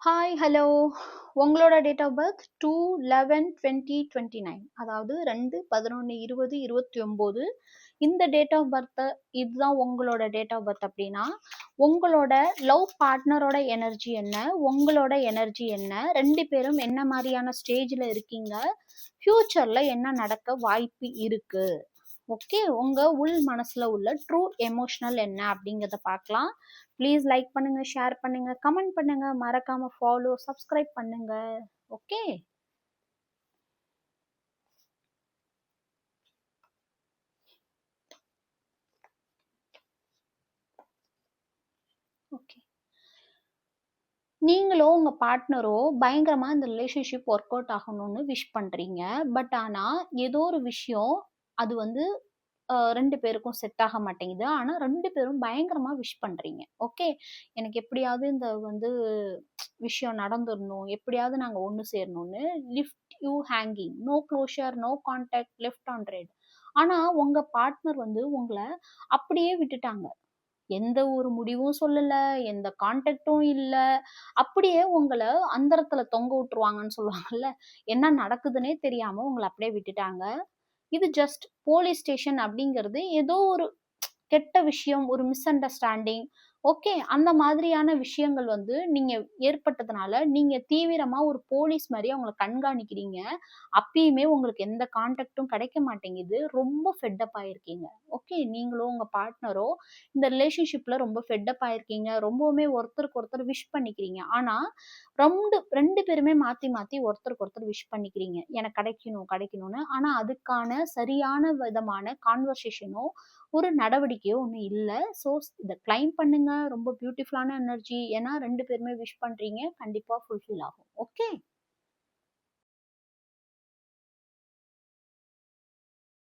Hi hello உங்களோட date of birth 2/11/2029 அதாவது 2/11/2029 இந்த டேட் ஆஃப் பர்த் இதுதான் உங்களோட டேட் ஆஃப் பர்த் அப்படின்னா உங்களோட லவ் பார்ட்னரோட எனர்ஜி என்ன, உங்களோட எனர்ஜி என்ன, ரெண்டு பேரும் என்ன மாதிரியான ஸ்டேஜில் இருக்கீங்க, ஃப்யூச்சரில் என்ன நடக்க வாய்ப்பு இருக்கு. ஓகே, உங்க உள் மனசுல உள்ள ட்ரூ எமோஷனல் என்ன அப்படிங்கிறத பார்க்கலாம். ப்ளீஸ் லைக் பண்ணுங்க, ஷேர் பண்ணுங்க, கமெண்ட் பண்ணுங்க, மறக்காம ஃபாலோ சப்ஸ்கிரைப் பண்ணுங்க. ஓகே ஓகே நீங்களோ உங்க பார்ட்னரோ பயங்கரமா இந்த ரிலேஷன்ஷிப் ஒர்க் அவுட் ஆகணும்னு விஷ் பண்றீங்க. பட் ஆனா ஏதோ ஒரு விஷயம் அது வந்து ரெண்டு பேருக்கும் செட் ஆக மாட்டேங்குது. ஆனா ரெண்டு பேரும் பயங்கரமா விஷ் பண்றீங்க. ஓகே, எனக்கு எப்படியாவது இந்த விஷயம் நடந்துடணும், எப்படியாவது நாங்க ஒன்று சேரணும்னு. Left you hanging, no closure, no contact, left on read. ஆனா உங்க பார்ட்னர் உங்களை அப்படியே விட்டுட்டாங்க. எந்த ஒரு முடிவும் சொல்லல, எந்த கான்டாக்டும் இல்ல. அப்படியே உங்கள அந்தரத்துல தொங்க விட்டுருவாங்கன்னு சொல்லுவாங்கல்ல. என்ன நடக்குதுன்னே தெரியாம உங்கள அப்படியே விட்டுட்டாங்க. இது ஜஸ்ட் போலீஸ் ஸ்டேஷன் அப்படிங்கிறது ஏதோ ஒரு கெட்ட விஷயம், ஒரு மிஸ் அண்டர்ஸ்டாண்டிங். ஓகே, அந்த மாதிரியான விஷயங்கள் நீங்க ஏற்பட்டதுனால நீங்க தீவிரமா ஒரு போலீஸ் மாதிரி அவங்கள கண்காணிக்கிறீங்க. அப்பயுமே உங்களுக்கு எந்த கான்டாக்டும் கிடைக்க மாட்டேங்குது. ரொம்ப ஃபெட்டப் ஆயிருக்கீங்க. ஓகே, நீங்களோ உங்க பார்ட்னரோ இந்த ரிலேஷன்ஷிப்ல ரொம்ப ஃபெட்டப் ஆயிருக்கீங்க. ரொம்பவுமே ஒருத்தருக்கு ஒருத்தர் விஷ் பண்ணிக்கிறீங்க. ஆனா ரெண்டு பேருமே மாத்தி மாத்தி ஒருத்தருக்கு ஒருத்தர் விஷ் பண்ணிக்கிறீங்க, எனக்கு கிடைக்கணும் கிடைக்கணும்னு. ஆனா அதுக்கான சரியான விதமான கான்வர்சேஷனோ ஒரு நடவடிக்கையோ ஒன்றும் இல்லை. ஸோ இதை கிளைம் பண்ணுங்க. ரொம்ப பியூட்டிஃபுல்லான எனர்ஜி. ஏன்னா ரெண்டு பேருமே விஷ் பண்றீங்க, கண்டிப்பா ஃபுல்ஃபில் ஆகும். ஓகே.